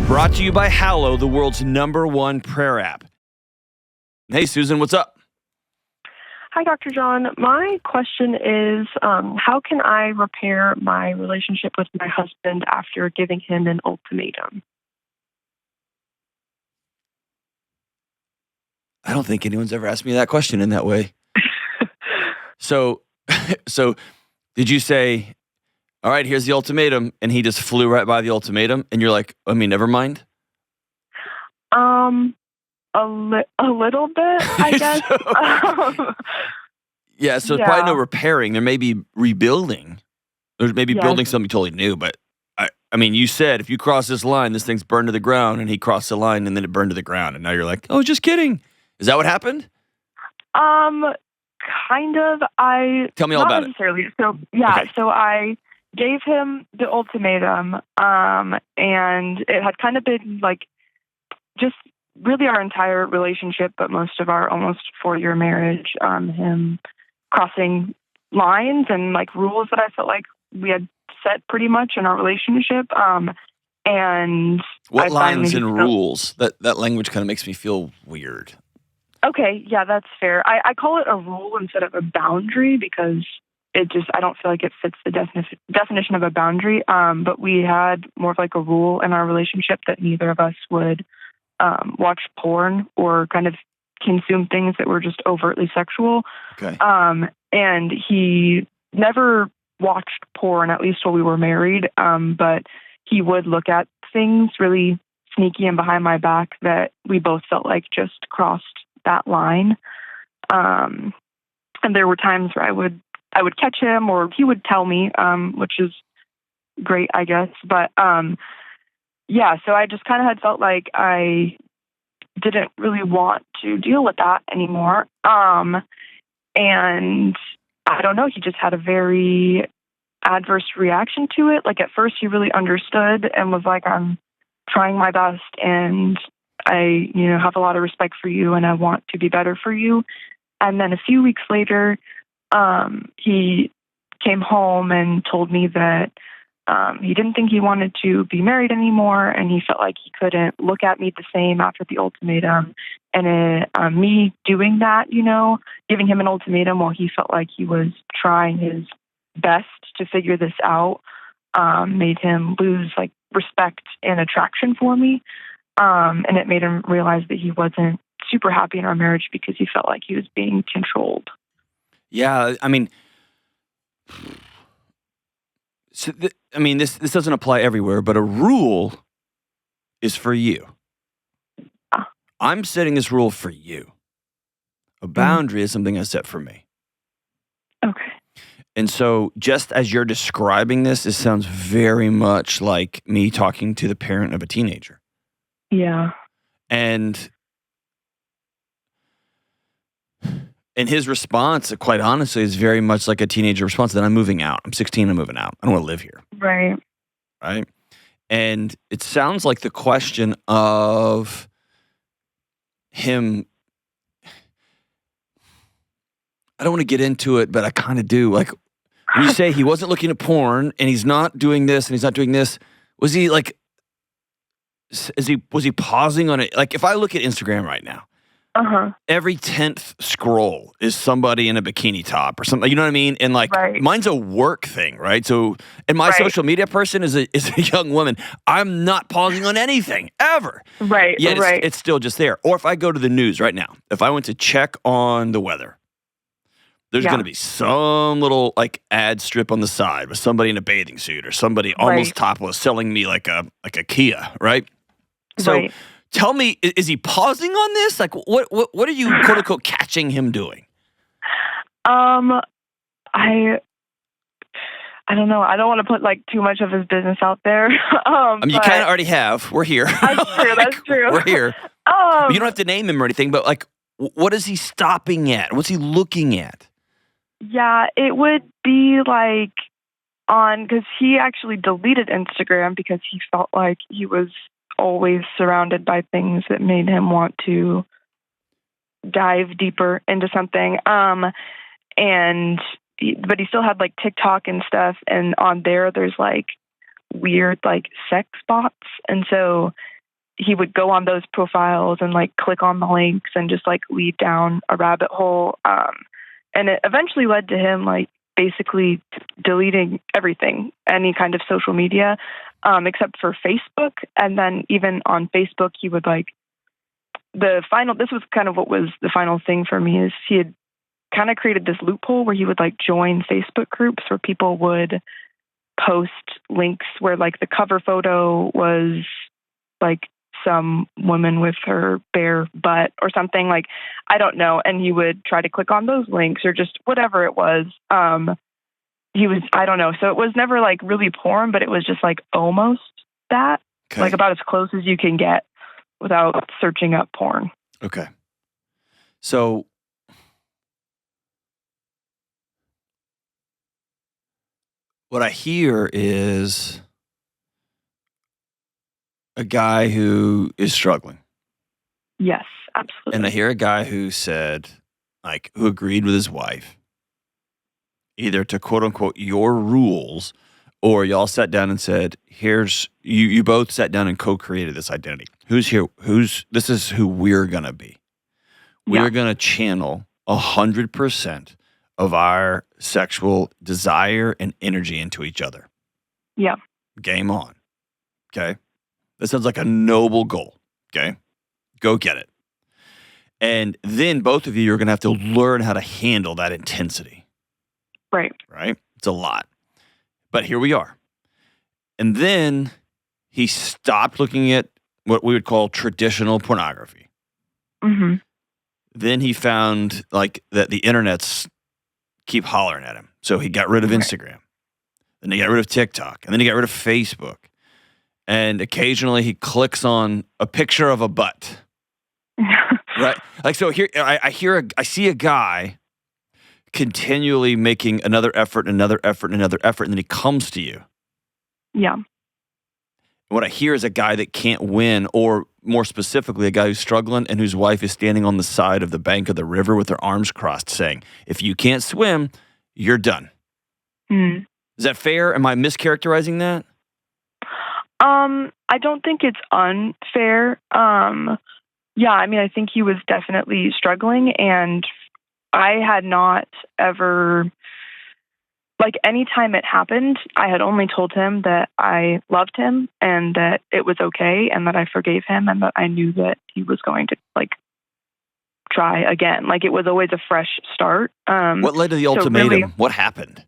Brought to you by Hallow, the world's #1 prayer app. Hey, Susan, what's up? Hi, Dr. John. My question is, how can I repair my relationship with my husband after giving him an ultimatum? I don't think anyone's ever asked me that question in that way. So, so did you say, all right, here's the ultimatum, and he just flew right by the ultimatum, and you're like, never mind? A little bit, I guess. So there's probably no repairing. There may be rebuilding. There's maybe building something totally new, but I mean, you said if you cross this line, this thing's burned to the ground, and he crossed the line, and then it burned to the ground, and now you're like, oh, just kidding. Is that what happened? Kind of. Tell me all about it. Not necessarily. So, okay. So I gave him the ultimatum, and it had kind of been like just really our entire relationship, but most of our almost 4-year marriage, him crossing lines and like rules that I felt like we had set pretty much in our relationship. And what lines and rules? That language kind of makes me feel weird. Okay, yeah, that's fair. I call it a rule instead of a boundary because I don't feel like it fits the definition of a boundary. But we had more of like a rule in our relationship that neither of us would watch porn or kind of consume things that were just overtly sexual. Okay. And he never watched porn, at least while we were married. But he would look at things really sneaky and behind my back that we both felt like just crossed that line. And there were times where I would catch him or he would tell me, which is great, I guess. But so I just kind of had felt like I didn't really want to deal with that anymore. And I don't know, he just had a very adverse reaction to it. Like at first he really understood and was like, I'm trying my best and I, have a lot of respect for you and I want to be better for you. And then a few weeks later, he came home and told me that he didn't think he wanted to be married anymore, and he felt like he couldn't look at me the same after the ultimatum. And me doing that, giving him an ultimatum while he felt like he was trying his best to figure this out, made him lose like respect and attraction for me. And it made him realize that he wasn't super happy in our marriage because he felt like he was being controlled. Yeah, I mean, this doesn't apply everywhere, but a rule is for you. I'm setting this rule for you. A boundary is something I set for me. Okay. And so just as you're describing this, it sounds very much like me talking to the parent of a teenager. Yeah. And his response, quite honestly, is very much like a teenager response. Then I'm moving out. I'm 16, I'm moving out. I don't want to live here. Right. Right? And it sounds like the question of him, I don't want to get into it, but I kind of do. Like, when you say he wasn't looking at porn and he's not doing this and he's not doing this, was he like, was he pausing on it? Like, if I look at Instagram right now, every 10th scroll is somebody in a bikini top or something. You know what I mean? And like, mine's a work thing, right? So, and my social media person is a young woman. I'm not pausing on anything ever. Right. Yet it's still just there. Or if I go to the news right now, if I went to check on the weather, there's going to be some little like ad strip on the side with somebody in a bathing suit or somebody almost topless selling me like a Kia, right? So. Tell me, is he pausing on this? Like, what are you, quote unquote, catching him doing? I don't know. I don't want to put like too much of his business out there. You kind of already have. We're here. That's true. We're here. You don't have to name him or anything, but like, what is he stopping at? What's he looking at? Yeah, it would be like because he actually deleted Instagram because he felt like he was always surrounded by things that made him want to dive deeper into something. But he still had like TikTok and stuff. And on there's like weird like sex bots. And so he would go on those profiles and like click on the links and just like lead down a rabbit hole. And it eventually led to him like basically deleting everything, any kind of social media, except for Facebook. And then even on Facebook, he would like this was kind of what was the final thing for me, is he had kind of created this loophole where he would like join Facebook groups where people would post links where like the cover photo was like some woman with her bare butt or something, like, I don't know. And he would try to click on those links or just whatever it was. I don't know. So it was never like really porn, but it was just like almost that, like about as close as you can get without searching up porn. Okay. So what I hear is a guy who is struggling. Yes, absolutely. And I hear a guy who said, like, who agreed with his wife, either to quote unquote your rules, or y'all sat down and said, here's, you both sat down and co-created this identity. This is who we're going to be. We're going to channel 100% of our sexual desire and energy into each other. Yeah. Game on. Okay. That sounds like a noble goal. Okay. Go get it. And then both of you are going to have to learn how to handle that intensity. Right. Right? It's a lot. But here we are. And then he stopped looking at what we would call traditional pornography. Mm-hmm. Then he found like that the internet's keep hollering at him. So he got rid of Instagram. Then he got rid of TikTok. And then he got rid of Facebook. And occasionally he clicks on a picture of a butt. Right? Like, so here, I see a guy continually making another effort, and then he comes to you. Yeah. What I hear is a guy that can't win, or more specifically, a guy who's struggling and whose wife is standing on the side of the bank of the river with her arms crossed saying, if you can't swim, you're done. Mm. Is that fair? Am I mischaracterizing that? I don't think it's unfair. Yeah, I mean, I think he was definitely struggling, and I had not ever, like, anytime it happened, I had only told him that I loved him and that it was okay and that I forgave him and that I knew that he was going to, like, try again. Like, it was always a fresh start. What led to the ultimatum? Really, what happened?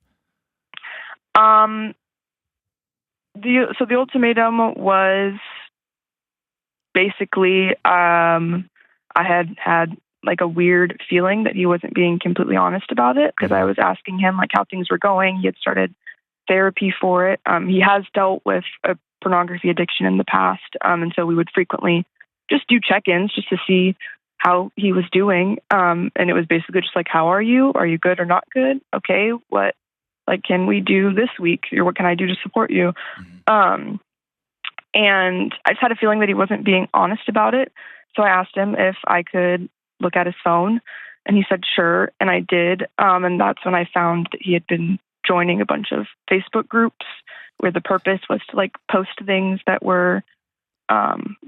The ultimatum was basically, I had like a weird feeling that he wasn't being completely honest about it, because I was asking him like how things were going. He had started therapy for it. He has dealt with a pornography addiction in the past. And so we would frequently just do check-ins just to see how he was doing. And it was basically just like, how are you? Are you good or not good? Okay. What, like, can we do this week? Or what can I do to support you? And I just had a feeling that he wasn't being honest about it. So I asked him if I could look at his phone, and he said, sure. And I did. And that's when I found that he had been joining a bunch of Facebook groups where the purpose was to like post things that were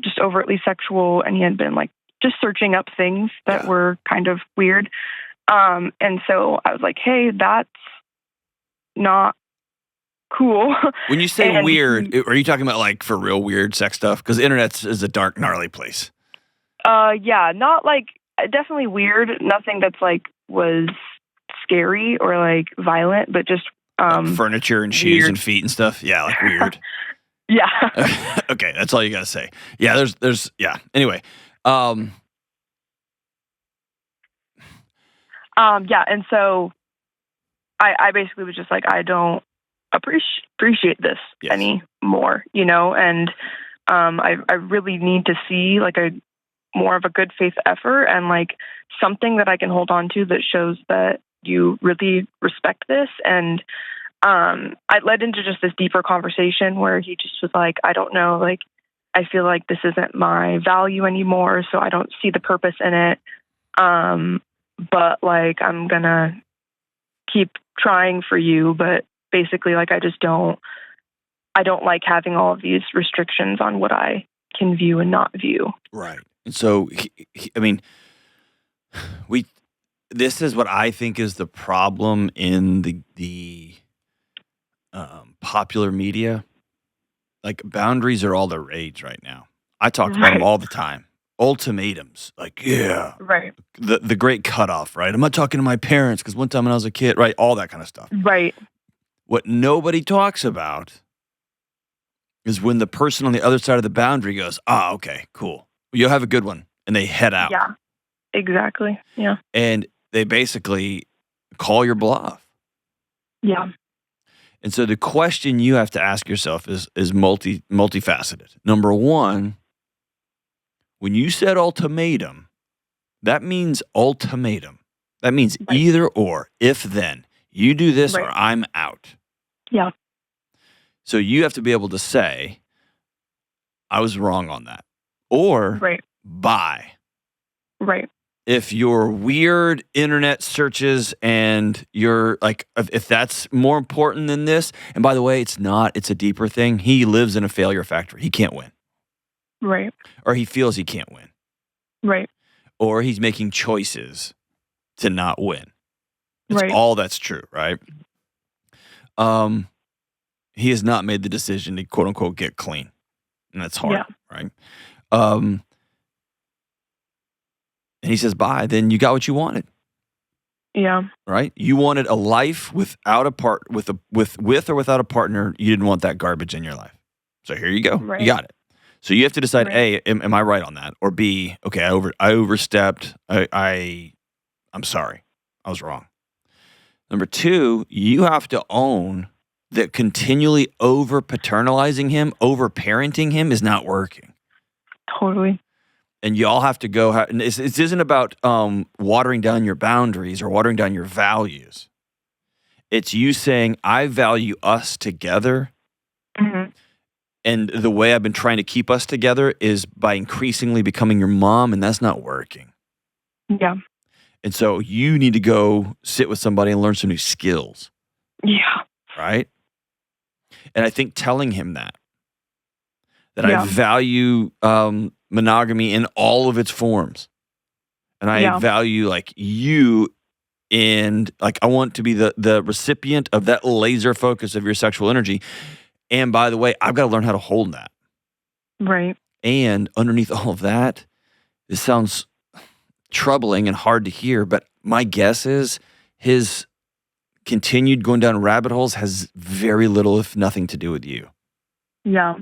just overtly sexual. And he had been like just searching up things that were kind of weird. And so I was like, hey, that's not cool. When you say weird, are you talking about like for real weird sex stuff? Because the internet is a dark, gnarly place. Yeah, not like, definitely weird. Nothing that's like was scary or like violent, but just like furniture and shoes weird. And feet and stuff. Yeah, like weird. Yeah. Okay, that's all you gotta say. Yeah, there's yeah. Anyway. Yeah, and so I basically was just like, I don't appreciate this anymore, you know, and I really need to see like a more of a good faith effort and like something that I can hold on to that shows that you really respect this. And I led into just this deeper conversation where he just was like, I don't know, like, I feel like this isn't my value anymore, so I don't see the purpose in it. But like, I'm gonna keep trying for you, but basically like, I don't like having all of these restrictions on what I can view and not view. Right. And so, I mean, this is what I think is the problem in the popular media. Like, boundaries are all the rage right now. I talk about them Right. all the time. Ultimatums, like, yeah, Right. the great cutoff, right? I'm not talking to my parents because one time when I was a kid, right? All that kind of stuff. Right. What nobody talks about is when the person on the other side of the boundary goes, okay, cool. You'll have a good one. And they head out. Yeah. Exactly. Yeah. And they basically call your bluff. Yeah. And so the question you have to ask yourself is multifaceted. Number one, when you said ultimatum, that means ultimatum. That means Right. either or, if then. You do this or Right. I'm out. Yeah. So you have to be able to say, I was wrong on that. Or Right. bye. Right. If your weird internet searches and you're like, if that's more important than this, and by the way, it's not, it's a deeper thing. He lives in a failure factory. He can't win. Right. Or he feels he can't win. Right. Or he's making choices to not win. It's Right. all that's true, right? He has not made the decision to quote unquote get clean. And that's hard, Yeah. right? And he says, bye, then you got what you wanted. Yeah. Right? You wanted a life without a with or without a partner. You didn't want that garbage in your life. So here you go. Right. You got it. So you have to decide, Right. A, am I right on that? Or B, okay, I overstepped. I'm sorry. I was wrong. Number two, you have to own that continually over paternalizing him, over parenting him is not working. Totally. And y'all have to go. And it isn't about watering down your boundaries or watering down your values. It's you saying, I value us together. Mm-hmm. And the way I've been trying to keep us together is by increasingly becoming your mom, and that's not working. Yeah. And so you need to go sit with somebody and learn some new skills. Yeah. Right? And I think telling him that Yeah. I value monogamy in all of its forms. And I Yeah. value like you, and like I want to be the recipient of that laser focus of your sexual energy. And by the way, I've got to learn how to hold that. Right. And underneath all of that, this sounds troubling and hard to hear, but my guess is his continued going down rabbit holes has very little, if nothing, to do with you. Yeah.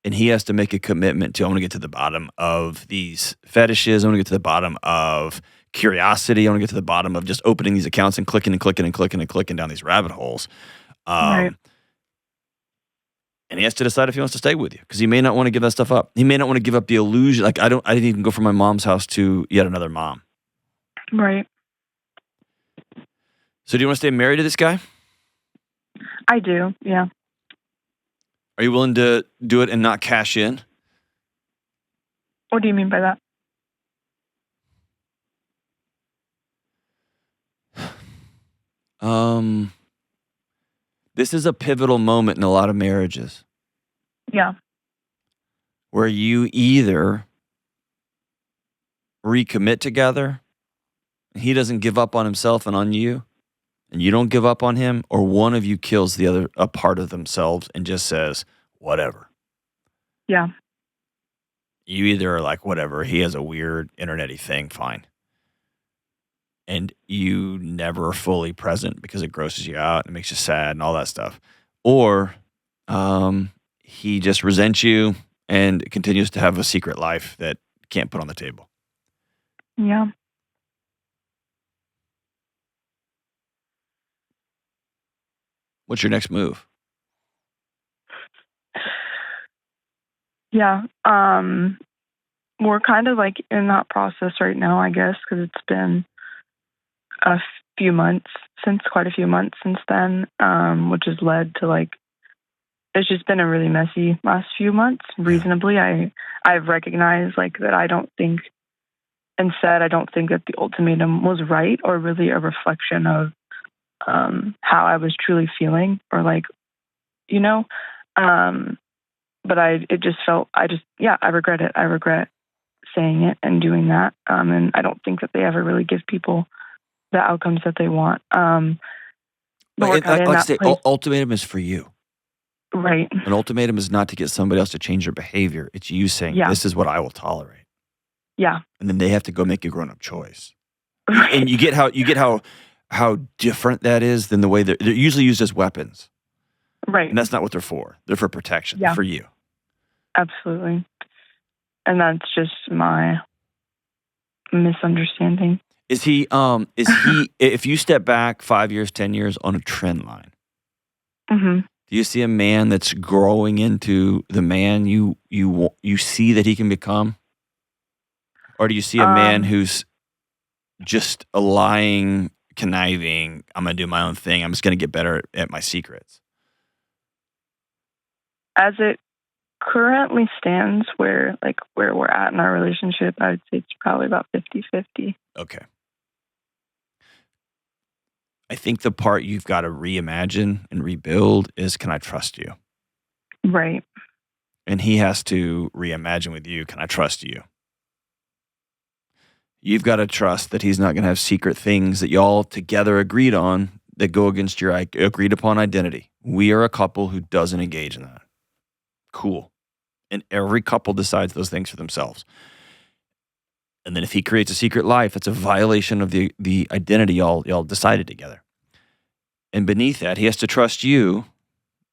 And he has to make a commitment to, I want to get to the bottom of these fetishes. I want to get to the bottom of curiosity. I want to get to the bottom of just opening these accounts and clicking and clicking and clicking and clicking down these rabbit holes. Right. And he has to decide if he wants to stay with you, because he may not want to give that stuff up. He may not want to give up the illusion. Like I didn't even go from my mom's house to yet another mom. Right. So do you want to stay married to this guy? I do. Yeah. Are you willing to do it and not cash in? What do you mean by that? This is a pivotal moment in a lot of marriages Yeah. where you either recommit together, he doesn't give up on himself and on you, and you don't give up on him, or one of you kills the other, a part of themselves, and just says, whatever. Yeah. You either are like, whatever, he has a weird internet-y thing, fine. And you never are fully present because it grosses you out and makes you sad and all that stuff. Or he just resents you and continues to have a secret life that can't put on the table. Yeah. What's your next move? Yeah. We're kind of like in that process right now, I guess, because it's been quite a few months since then, which has led to like, it's just been a really messy last few months. Reasonably, I've recognized like that I don't think that the ultimatum was right or really a reflection of how I was truly feeling, or like, you know, but it just felt, I regret it. I regret saying it and doing that. And I don't think that they ever really give people the outcomes that they want. But like I say, ultimatum is for you. Right. An ultimatum is not to get somebody else to change their behavior. It's you saying, this is what I will tolerate. Yeah. And then they have to go make a grown-up choice. Right. And you get how different that is than the way they're usually used as weapons. Right. And that's not what they're for. They're for protection. Yeah. For you. Absolutely. And that's just my misunderstanding. Is he, if you step back 5 years, 10 years on a trend line, Mm-hmm. do you see a man that's growing into the man you see that he can become? Or do you see a man who's just a lying, conniving, I'm going to do my own thing, I'm just going to get better at my secrets? As it currently stands, where we're at in our relationship, I would say it's probably about 50-50. Okay. I think the part you've got to reimagine and rebuild is, can I trust you? Right. And he has to reimagine with you, can I trust you? You've got to trust that he's not going to have secret things that y'all together agreed on that go against your agreed upon identity. We are a couple who doesn't engage in that. Cool. And every couple decides those things for themselves. And then if he creates a secret life, it's a violation of the identity y'all decided together. And beneath that, he has to trust you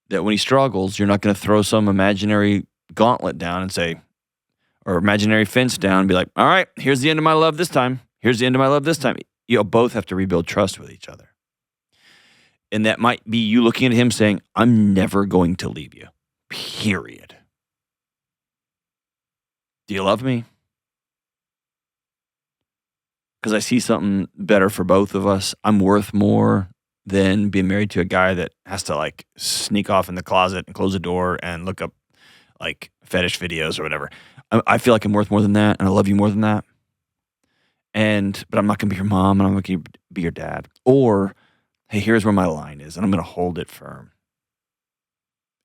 that when he struggles, you're not going to throw some imaginary gauntlet down and say, or imaginary fence down and be like, all right, here's the end of my love this time. Here's the end of my love this time. You'll both have to rebuild trust with each other. And that might be you looking at him saying, I'm never going to leave you, period. Do you love me? Because I see something better for both of us. I'm worth more than being married to a guy that has to like sneak off in the closet and close the door and look up like fetish videos or whatever. I feel like I'm worth more than that, and I love you more than that. But I'm not going to be your mom, and I'm not going to be your dad. Or, hey, here's where my line is, and I'm going to hold it firm.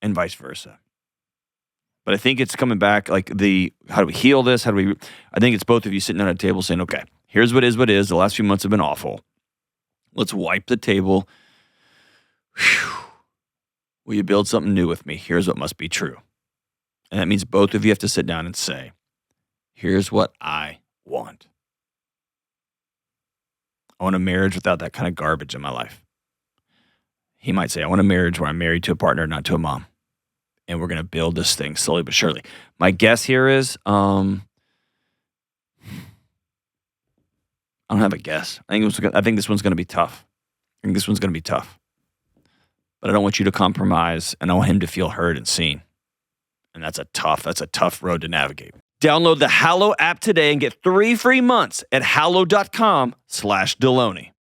And vice versa. But I think it's coming back, like how do we heal this? I think it's both of you sitting at a table saying, okay, here's what is. The last few months have been awful. Let's wipe the table. Whew. Will you build something new with me? Here's what must be true. And that means both of you have to sit down and say, here's what I want. I want a marriage without that kind of garbage in my life. He might say, I want a marriage where I'm married to a partner, not to a mom. And we're going to build this thing slowly but surely. My guess here is, I don't have a guess. I think this one's going to be tough. But I don't want you to compromise, and I want him to feel heard and seen. And that's a tough road to navigate. Download the Hallow app today and get 3 free months at hallow.com/Delony.